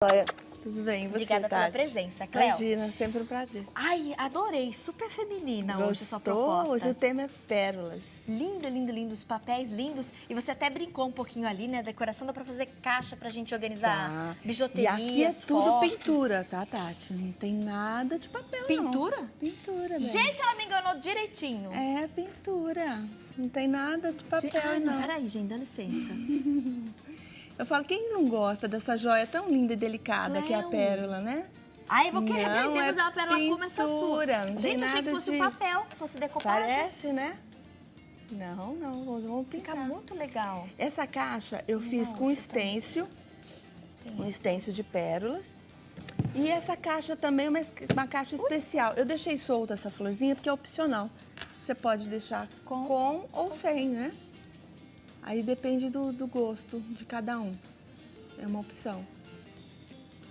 Olha, tudo bem, você, Obrigada pela Tati? presença, Cléo. Imagina, sempre um prazer. Ai, adorei, super feminina hoje sua Gostou? proposta. Hoje o tema é pérolas. Lindo, lindo, lindo, os papéis lindos. E você até brincou um pouquinho ali, né? Decoração dá pra fazer caixa pra gente organizar bijuterias, E aqui é tudo fotos. pintura, tá, Tati? Não tem nada de papel, Pintura? não. Pintura, bem. Gente, ela me enganou direitinho. É pintura. Não tem nada de papel, Ai, não. Peraí, gente, dá licença. Eu falo, quem não gosta dessa joia tão linda e delicada que é a Cléo. pérola, né? Ai, eu vou querer Não, aprender a é fazer uma pérola como essa sua. pintura, não tem Gente, achei que nada fosse de- papel, que fosse decopagem. Parece, né? Não, vamos Fica pintar. muito legal. Essa caixa eu fiz com stencil, um stencil de pérolas. E essa caixa também é uma caixa especial. Eu deixei solta essa florzinha porque é opcional. Você pode deixar com ou sem, né? Aí depende do gosto de cada um. É uma opção.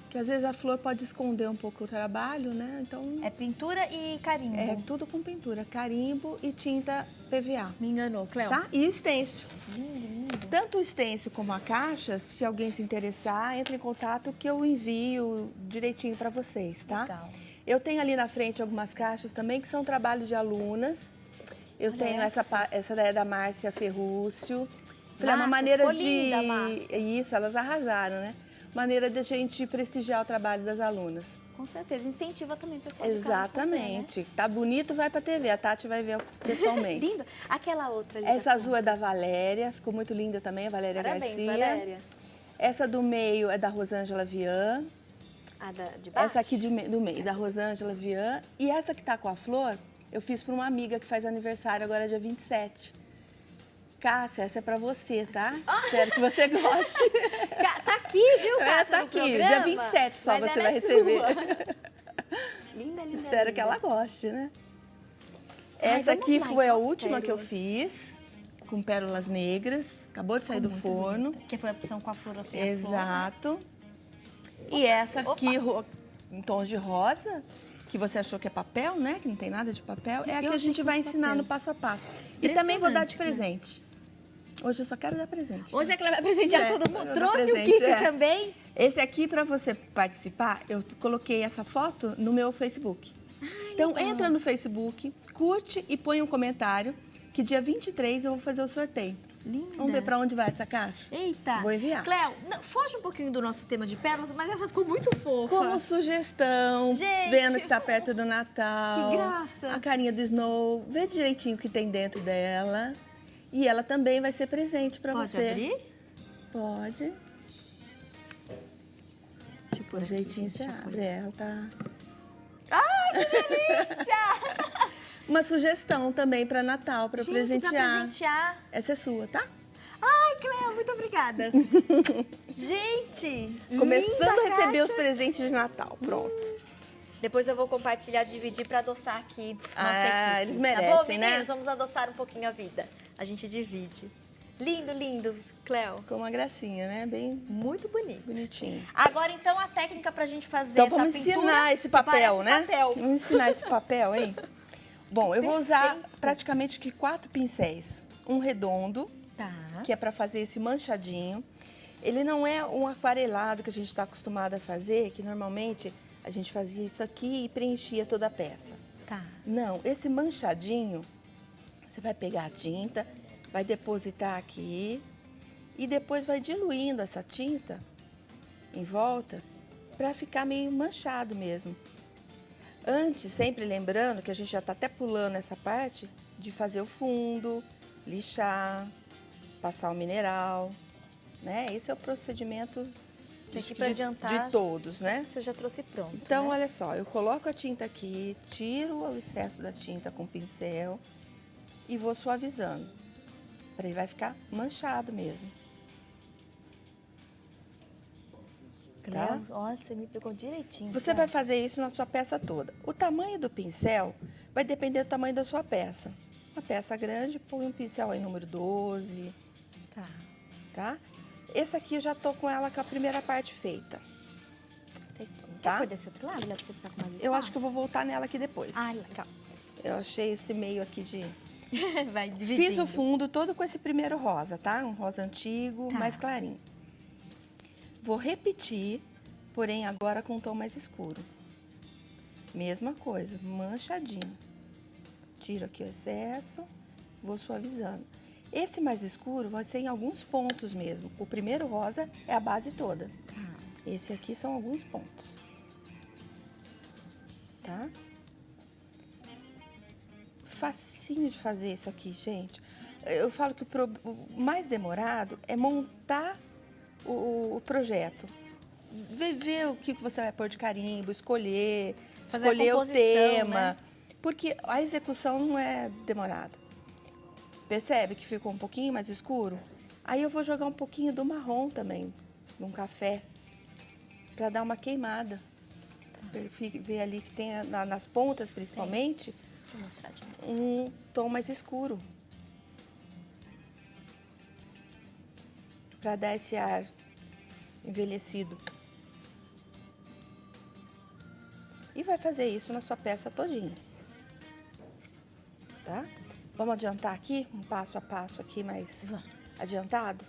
Porque às vezes a flor pode esconder um pouco o trabalho, né? Então É pintura e carimbo. é tudo com pintura, carimbo e tinta PVA. Me enganou, Cléo. Tá? E o stencil. Lindo, lindo. Tanto o stencil como a caixa, se alguém se interessar, entre em contato que eu envio direitinho para vocês, tá? Legal. Eu tenho ali na frente algumas caixas também que são trabalho de alunas. Eu Olha tenho essa daí é da Márcia Ferrúcio. Falei, é uma Márcia, maneira ficou de... linda, Márcia. Isso, elas arrasaram, né? Maneira de a gente prestigiar o trabalho das alunas. Com certeza, incentiva também o pessoal de casa a Exatamente. Tá bonito, vai pra TV. A Tati vai ver fazer, né? pessoalmente. Linda. Aquela outra ali. Essa azul é da Valéria, ficou muito linda também, a Valéria Parabéns, Garcia. Valéria. Essa do meio é da Rosângela Vian. A de baixo? Essa aqui do meio, da Rosângela Vian. E essa que tá com a flor, eu fiz para uma amiga que faz aniversário agora dia 27. Cássia, essa é pra você, tá? Espero que você goste. Tá aqui, viu, Cássia, Tá no aqui, programa? dia 27 só Mas você ela vai é receber. sua. Linda, linda, Espero linda. que ela goste, né? Ai, Essa vamos aqui lá, foi a então, as última que eu pérolas. fiz, com pérolas negras. Acabou de sair do Muito forno. bonita. Que foi a opção com a flor ou sem a flor, né? Exato. E essa aqui, em tons de rosa, que você achou que é papel, né? Que não tem nada de papel. Que é a eu que a achei gente que vai fosse ensinar papel. no passo a passo. E também vou dar de Impressionante, né? presente. Hoje eu só quero dar presente. Hoje é que ela vai presentear É, todo eu mundo. vou Trouxe dar o presente, kit é. também. Esse aqui, para você participar, eu coloquei essa foto no meu Facebook. Então, legal. entra no Facebook, curte e põe um comentário, que dia 23 eu vou fazer o sorteio. Linda. Vamos ver para onde vai essa caixa? Eita. Vou enviar. Cléo, foge um pouquinho do nosso tema de pérolas, mas essa ficou muito fofa. Como sugestão, Gente, vendo que tá perto do Natal. que graça. A carinha do Snow, vê direitinho o que tem dentro dela. E ela também vai ser presente para Pode você. abrir? Pode. Deixa eu pôr Por aqui, jeitinho gente, você deixa eu pôr. abre, ela tá... Ai, que delícia! Uma sugestão também para Natal, para Gente, presentear. pra presentear. Essa é sua, tá? Ai, Cléo, muito obrigada. Gente, Começando linda a receber os caixa. presentes de Natal, pronto. Depois eu vou compartilhar, dividir pra adoçar aqui nossa Ah, equipe. eles Tá merecem, bom, meninos? né? Vamos adoçar um pouquinho a vida. A gente divide. Lindo, lindo, Cléo. Com uma gracinha, né? Bem Muito bonito. bonitinho. Agora, então, a técnica pra gente fazer Então, essa vamos pintura. ensinar esse que papel, parece né? papel. Vamos ensinar esse papel, hein? Bom, eu vou usar Perfeito. praticamente que 4 pincéis. Um redondo, Tá. que é para fazer esse manchadinho. Ele não é um aquarelado que a gente está acostumado a fazer, que normalmente a gente fazia isso aqui e preenchia toda a peça. Tá. Não, esse manchadinho, você vai pegar a tinta, vai depositar aqui e depois vai diluindo essa tinta em volta para ficar meio manchado mesmo. Antes, sempre lembrando que a gente já está até pulando essa parte de fazer o fundo, lixar, passar o mineral, né? Esse é o procedimento Aqui pra adiantar, de todos, né? Você já trouxe pronto, Então, né? olha só, eu coloco a tinta aqui, tiro o excesso da tinta com o pincel e vou suavizando. Para ele vai ficar manchado mesmo. Cléo, olha, você me pegou direitinho. Você Cléo. vai fazer isso na sua peça toda. O tamanho do pincel vai depender do tamanho da sua peça. Uma peça grande, põe um pincel aí número 12, Tá. tá? Esse aqui eu já tô com ela com a primeira parte feita. Sequinho. Tá? Quer pôr desse outro lado, né? Pra você ficar com mais espaço? Eu acho que eu vou voltar nela aqui depois. Ah, legal. Eu achei esse meio aqui de... Vai dividindo. Fiz o fundo todo com esse primeiro rosa, tá? Um rosa antigo, Tá. mais clarinho. Vou repetir porém agora com um tom mais escuro. Mesma coisa, manchadinho. Tiro aqui o excesso, vou suavizando. Esse mais escuro vai ser em alguns pontos mesmo. O primeiro rosa é a base toda. Esse aqui são alguns pontos. Tá? Facinho de fazer isso aqui, gente. Eu falo que o mais demorado é montar o projeto. Ver o que você vai pôr de carimbo, escolher o tema. Né? Porque a execução não é demorada. Percebe que ficou um pouquinho mais escuro? Aí eu vou jogar um pouquinho do marrom também, num café, para dar uma queimada. Ver ali que tem nas pontas, principalmente, deixa eu mostrar de novo, um tom mais escuro. Para dar esse ar envelhecido. E vai fazer isso na sua peça todinha. Tá? Vamos adiantar aqui, um passo a passo aqui mais adiantado?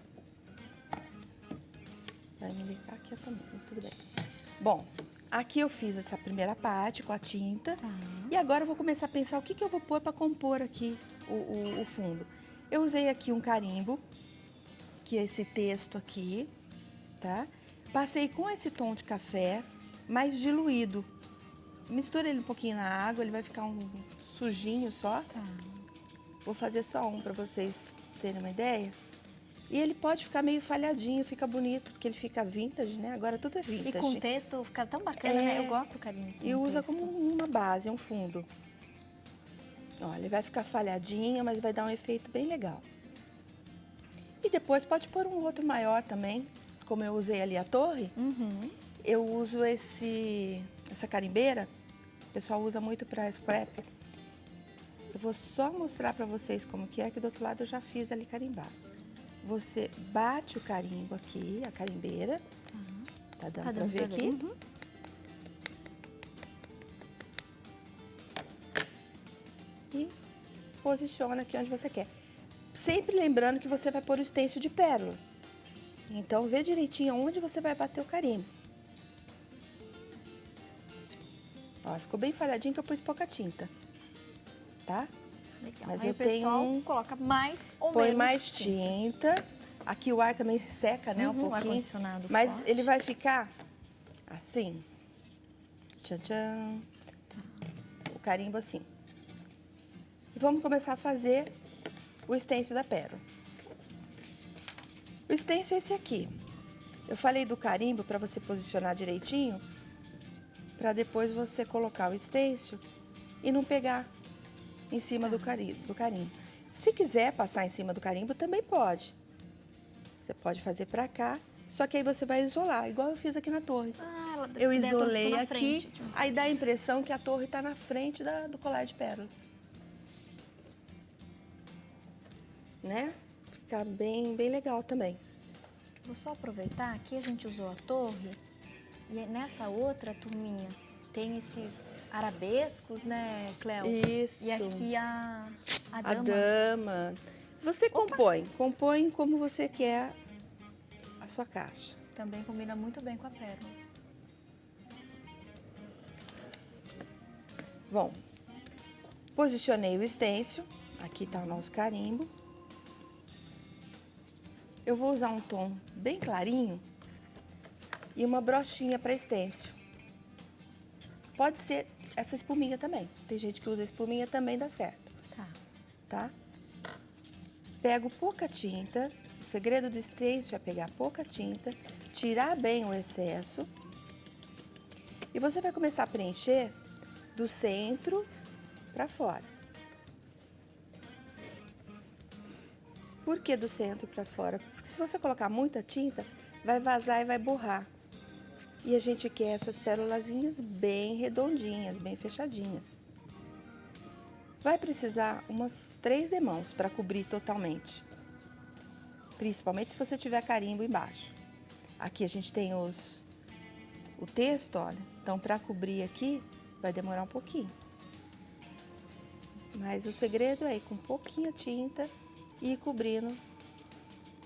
Vai me ligar aqui também, tudo bem. Bom, aqui eu fiz essa primeira parte com a tinta. E agora eu vou começar a pensar o que eu vou pôr para compor aqui o fundo. Eu usei aqui um carimbo, que é esse texto aqui, tá? Passei com esse tom de café, mais diluído. Mistura ele um pouquinho na água, ele vai ficar um sujinho só. Vou fazer só um para vocês terem uma ideia. E ele pode ficar meio falhadinho, fica bonito, porque ele fica vintage, né? Agora tudo é vintage. E com o texto fica tão bacana, né? Eu gosto do carimbo. E usa como uma base, um fundo. Olha, ele vai ficar falhadinho, mas vai dar um efeito bem legal. E depois pode pôr um outro maior também, como eu usei ali a torre. Eu uso essa carimbeira, o pessoal usa muito para scrap. Eu vou só mostrar para vocês como que é, que do outro lado eu já fiz ali carimbar. Você bate o carimbo aqui, a carimbeira. Tá dando para ver aqui? E posiciona aqui onde você quer. Sempre lembrando que você vai pôr o stencil de pérola. Então, vê direitinho onde você vai bater o carimbo. Ó, ficou bem falhadinho que eu pus pouca tinta. Tá? Legal. Mas aí eu o pessoal tenho coloca mais ou põe menos mais tinta. Aqui o ar também seca, né? Um pouquinho. O ar-condicionado mas forte. ele vai ficar assim. Tchan, tchan. O carimbo assim. E vamos começar a fazer o stencil da pérola. O stencil é esse aqui. Eu falei do carimbo para você posicionar direitinho, para depois você colocar o stencil e não pegar em cima do carimbo. Se quiser passar em cima do carimbo, também pode. Você pode fazer para cá, só que aí você vai isolar, igual eu fiz aqui na torre. Eu isolei aqui, aí dá a impressão que a torre está na frente do colar de pérolas. Né? Fica bem legal também. Vou só aproveitar, aqui a gente usou a torre e nessa outra turminha tem esses arabescos, né, Cléo? Isso. E aqui a dama. A dama. Você compõe como você quer a sua caixa. Também combina muito bem com a pérola. Bom, posicionei o stencil, aqui está o nosso carimbo. Eu vou usar um tom bem clarinho e uma brochinha para stencil. Pode ser essa espuminha também. Tem gente que usa espuminha também, dá certo. Tá? Pego pouca tinta. O segredo do stencil é pegar pouca tinta, tirar bem o excesso. E você vai começar a preencher do centro para fora. Por que do centro para fora? Porque se você colocar muita tinta, vai vazar e vai borrar. E a gente quer essas pérolazinhas bem redondinhas, bem fechadinhas. Vai precisar umas 3 demãos para cobrir totalmente. Principalmente se você tiver carimbo embaixo. Aqui a gente tem o texto, olha. Então, para cobrir aqui, vai demorar um pouquinho. Mas o segredo é ir com pouquinha tinta e ir cobrindo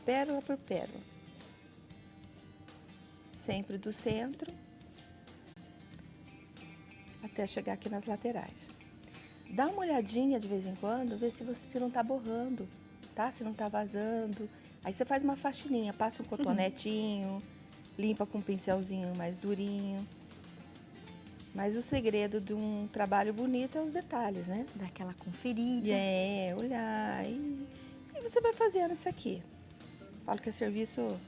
pérola por pérola. Sempre do centro até chegar aqui nas laterais. Dá uma olhadinha de vez em quando, vê se não tá borrando, tá? Se não tá vazando. Aí você faz uma faxininha, passa um cotonetinho, limpa com um pincelzinho mais durinho. Mas o segredo de um trabalho bonito é os detalhes, né? Dá aquela conferida. Olhar. E você vai fazendo isso aqui. Falo que é serviço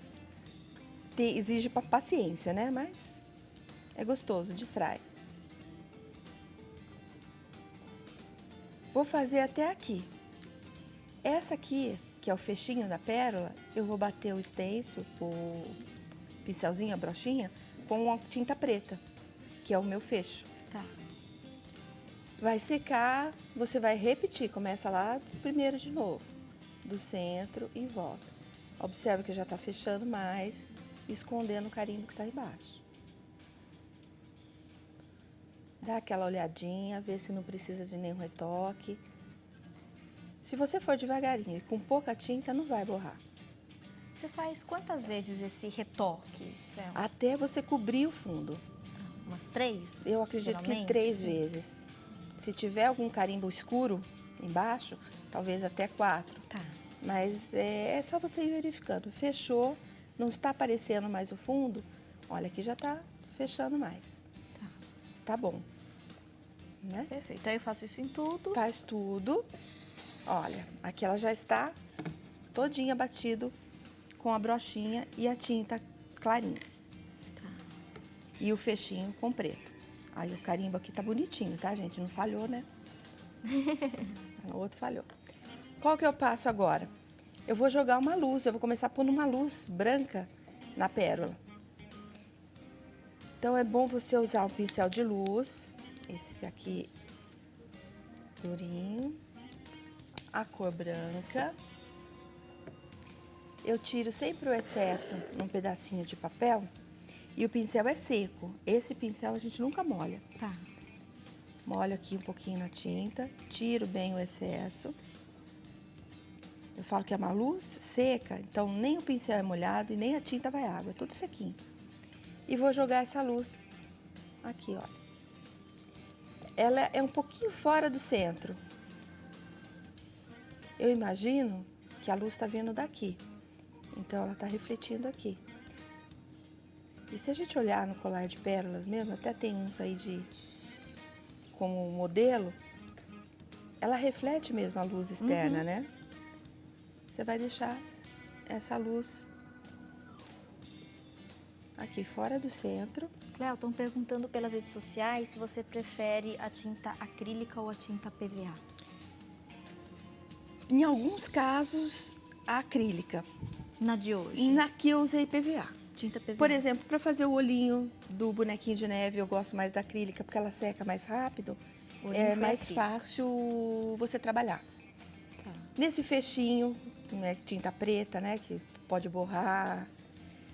exige paciência, né? Mas é gostoso, distrai. Vou fazer até aqui. Essa aqui, que é o fechinho da pérola, eu vou bater o stencil, o pincelzinho, a brochinha, com a tinta preta, que é o meu fecho. Tá. Vai secar, você vai repetir, começa lá do primeiro de novo, do centro e volta. Observe que já está fechando mais, escondendo o carimbo que está embaixo. Dá aquela olhadinha, vê se não precisa de nenhum retoque. Se você for devagarinho e com pouca tinta, não vai borrar. Você faz quantas vezes esse retoque? Até você cobrir o fundo. Umas 3? Eu acredito que 3 vezes. Se tiver algum carimbo escuro embaixo, talvez até 4. Tá. Mas é só você ir verificando. Fechou, não está aparecendo mais o fundo, olha, aqui já está fechando mais. Tá. Tá bom. Né? Perfeito. Aí eu faço isso em tudo. Faz tudo. Olha, aqui ela já está todinha batido com a brochinha e a tinta clarinha. Tá. E o fechinho com preto. Aí o carimbo aqui tá bonitinho, tá, gente? Não falhou, né? O outro falhou. Qual que eu passo agora? Eu vou jogar uma luz, eu vou começar pondo uma luz branca na pérola. Então é bom você usar um pincel de luz, esse aqui durinho, a cor branca. Eu tiro sempre o excesso num pedacinho de papel e o pincel é seco. Esse pincel a gente nunca molha. Tá. Molho aqui um pouquinho na tinta, tiro bem o excesso. Eu falo que é uma luz seca, então nem o pincel é molhado e nem a tinta vai água, é tudo sequinho. E vou jogar essa luz aqui, olha. Ela é um pouquinho fora do centro. Eu imagino que a luz está vindo daqui, então ela está refletindo aqui. E se a gente olhar no colar de pérolas mesmo, até tem uns aí como modelo, ela reflete mesmo a luz externa, né? Você vai deixar essa luz aqui fora do centro. Cléo, estão perguntando pelas redes sociais se você prefere a tinta acrílica ou a tinta PVA. Em alguns casos, a acrílica. Na de hoje? Na que eu usei PVA. Tinta PVA. Por exemplo, para fazer o olhinho do bonequinho de neve, eu gosto mais da acrílica, porque ela seca mais rápido. É mais fácil você trabalhar. Tá. Nesse fechinho, né, tinta preta, né, que pode borrar.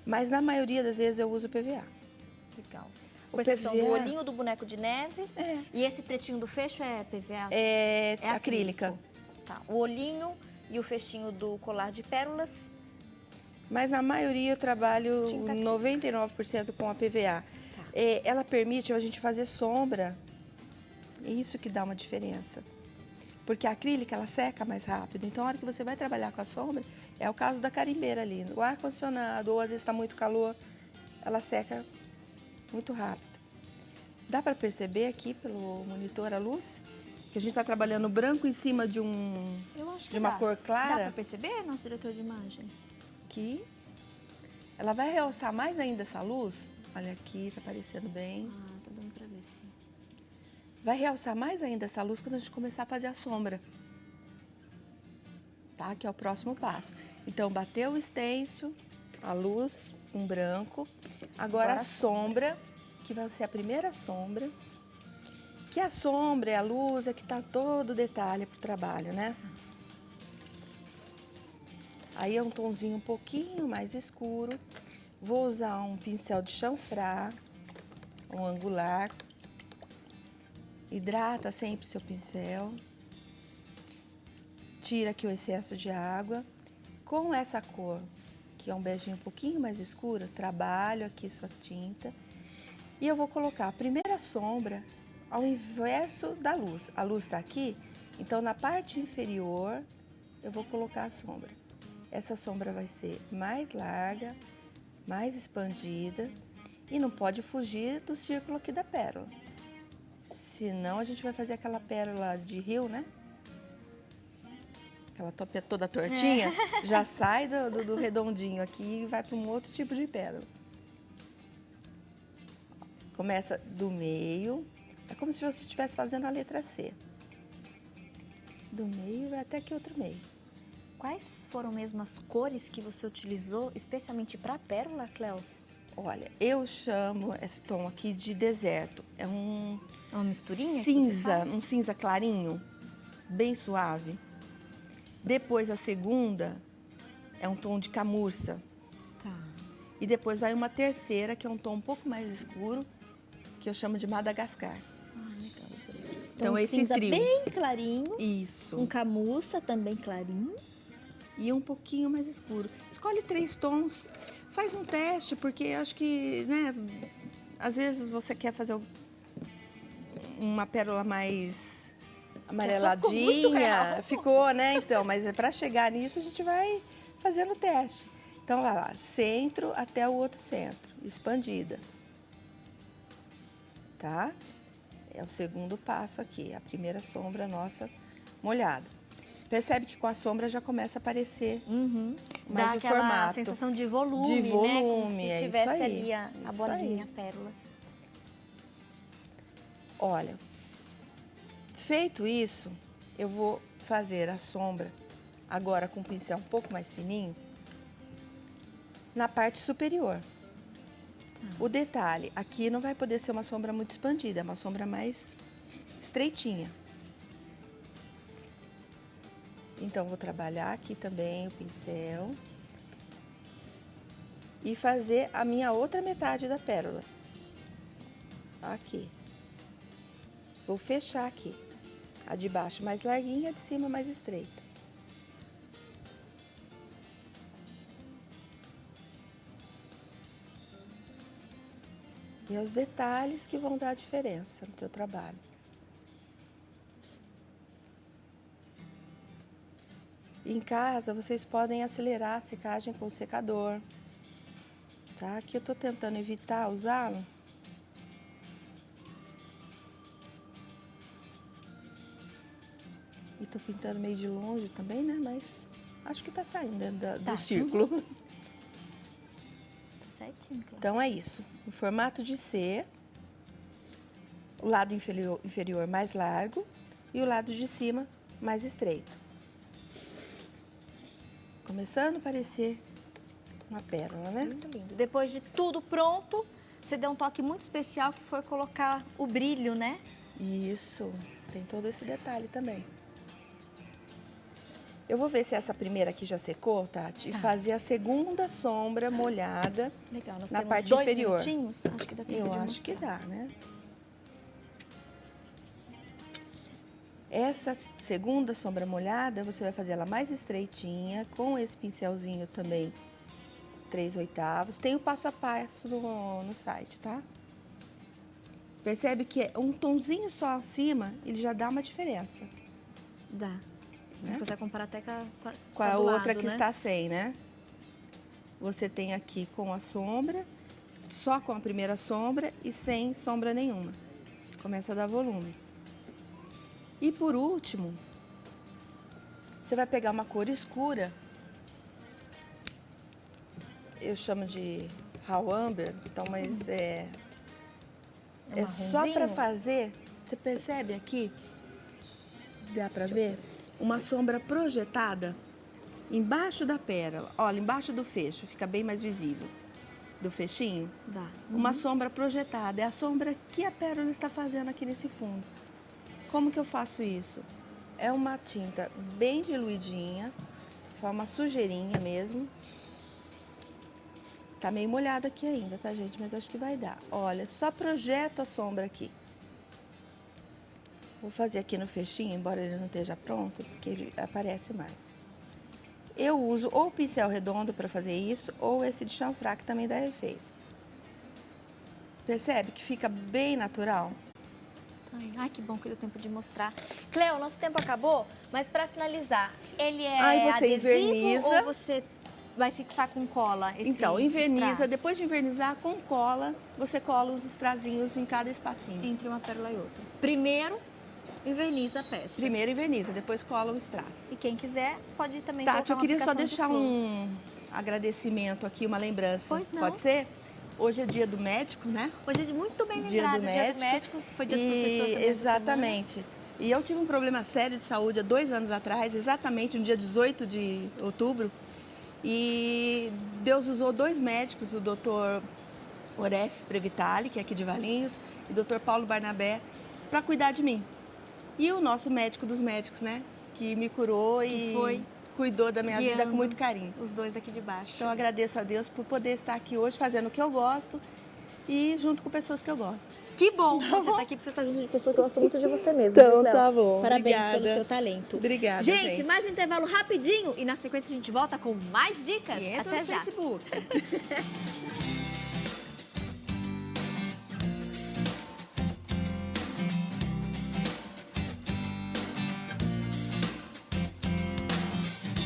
Mas na maioria das vezes eu uso PVA. Legal. Com exceção do PVA olhinho do boneco de neve. E esse pretinho do fecho é PVA? É acrílica. Tá. O olhinho e o fechinho do colar de pérolas. Mas na maioria eu trabalho 99% com a PVA. Tá. Ela permite a gente fazer sombra. Isso que dá uma diferença. Porque a acrílica, ela seca mais rápido. Então, a hora que você vai trabalhar com a sombra, é o caso da carimbeira ali. O ar-condicionado, ou às vezes está muito calor, ela seca muito rápido. Dá para perceber aqui pelo monitor a luz? Que a gente está trabalhando branco em cima de uma cor clara. Dá para perceber, nosso diretor de imagem? Que ela vai realçar mais ainda essa luz. Olha aqui, está aparecendo bem. Tá dando para ver, sim. Vai realçar mais ainda essa luz quando a gente começar a fazer a sombra. Tá? Que é o próximo passo. Então, bateu o stencil, a luz, um branco. Agora a sombra, que vai ser a primeira sombra. Que a sombra e a luz é que tá todo o detalhe pro trabalho, né? Aí é um tonzinho um pouquinho mais escuro. Vou usar um pincel de chanfrar, um angular. Hidrata sempre seu pincel. Tira aqui o excesso de água. Com essa cor, que é um beijinho um pouquinho mais escuro, trabalho aqui sua tinta. E eu vou colocar a primeira sombra ao inverso da luz. A luz está aqui, então na parte inferior eu vou colocar a sombra. Essa sombra vai ser mais larga, mais expandida e não pode fugir do círculo aqui da pérola. Senão a gente vai fazer aquela pérola de rio, né? Aquela toda tortinha, já sai do redondinho aqui e vai para um outro tipo de pérola. Começa do meio, é como se você estivesse fazendo a letra C. Do meio vai até que outro meio. Quais foram mesmo as cores que você utilizou, especialmente para a pérola, Cleo? Olha, eu chamo esse tom aqui de deserto. É uma misturinha cinza, que você faz? um cinza clarinho, bem suave. Depois a segunda é um tom de camurça. Tá. E depois vai uma terceira, que é um tom um pouco mais escuro, que eu chamo de Madagascar. Ah, legal. Então esse cinza trio. bem clarinho. Isso. Um camurça também clarinho. E um pouquinho mais escuro. Escolhe 3 tons. Faz um teste, porque acho que, né, às vezes você quer fazer uma pérola mais amareladinha, ficou, né? Então, mas é para chegar nisso a gente vai fazendo o teste. Então, vai lá, centro até o outro centro, expandida. Tá? É o segundo passo aqui, a primeira sombra nossa molhada. Percebe que com a sombra já começa a aparecer mais dá o aquela formato. sensação de volume, né? Como se tivesse ali a bolinha, a pérola. Olha, feito isso, eu vou fazer a sombra, agora com o pincel um pouco mais fininho, na parte superior. O detalhe, aqui não vai poder ser uma sombra muito expandida, é uma sombra mais estreitinha. Então, vou trabalhar aqui também o pincel e fazer a minha outra metade da pérola. Aqui. Vou fechar aqui. A de baixo mais larguinha, a de cima mais estreita. E é os detalhes que vão dar a diferença no teu trabalho. Em casa, vocês podem acelerar a secagem com o secador, tá? Aqui eu tô tentando evitar usá-lo. E tô pintando meio de longe também, né? Mas acho que tá saindo dentro do círculo. Tá certinho, claro. Então é isso. No formato de C, o lado inferior mais largo e o lado de cima mais estreito. Começando a parecer uma pérola, né? Muito lindo. Depois de tudo pronto, você deu um toque muito especial que foi colocar o brilho, né? Isso, tem todo esse detalhe também. Eu vou ver se essa primeira aqui já secou, Tati, e fazer a segunda sombra molhada. Legal, nós na temos parte 2 inferior. minutinhos. Acho que dá tempo Eu de acho que mostrar. dá, né? Essa segunda sombra molhada, você vai fazer ela mais estreitinha, com esse pincelzinho também, 3/8. Tem o passo a passo no site, tá? Percebe que um tonzinho só acima, ele já dá uma diferença. Dá. Né? A gente consegue comparar até Com a do outra lado, que né? está sem, né? Você tem aqui com a sombra, só com a primeira sombra e sem sombra nenhuma. Começa a dar volume. E por último, você vai pegar uma cor escura. Eu chamo de raw amber, então, mas é só para fazer. Você percebe aqui? Dá para ver? Uma sombra projetada embaixo da pérola. Olha, embaixo do fecho, fica bem mais visível. Do fechinho. Dá. Uma sombra projetada. É a sombra que a pérola está fazendo aqui nesse fundo. Como que eu faço isso? É uma tinta bem diluidinha, forma sujeirinha mesmo. Tá meio molhado aqui ainda, tá, gente? Mas acho que vai dar. Olha, só projeto a sombra aqui. Vou fazer aqui no fechinho, embora ele não esteja pronto, porque ele aparece mais. Eu uso ou o pincel redondo para fazer isso, ou esse de chanfrar, que também dá efeito. Percebe que fica bem natural? Ai, que bom que deu tempo de mostrar. Cleo, nosso tempo acabou, mas para finalizar, ele é Você adesivo inverniza. ou você vai fixar com cola esse Então, inverniza. strass? Depois de invernizar com cola, você cola os strazinhos em cada espacinho. Entre uma pérola e outra. Primeiro, inverniza a peça. Primeiro inverniza, depois cola o strass. E quem quiser pode também Tati, colocar eu uma queria só aplicação de deixar flor. um agradecimento aqui, uma lembrança. Pois não. Pode ser? Hoje é dia do médico, né? Hoje é muito bem Dia lembrado, do dia do médico, foi dia do professor também. Exatamente. E eu tive um problema sério de saúde há 2 anos atrás, exatamente no dia 18 de outubro. E Deus usou 2 médicos, o doutor Orestes Previtali, que é aqui de Valinhos, e o doutor Paulo Barnabé, para cuidar de mim. E o nosso médico dos médicos, né? Que me curou e foi cuidou da minha vida guiando com muito carinho. os dois aqui de baixo. Então, eu agradeço a Deus por poder estar aqui hoje fazendo o que eu gosto e junto com pessoas que eu gosto. Que bom que você está aqui, porque você está junto de pessoas que gostam muito de você mesmo. Então, viu, Cleo? tá bom. Parabéns Obrigada. pelo seu talento. Obrigada, Gente, mais um intervalo rapidinho e na sequência a gente volta com mais dicas. E entra Até no já. Facebook.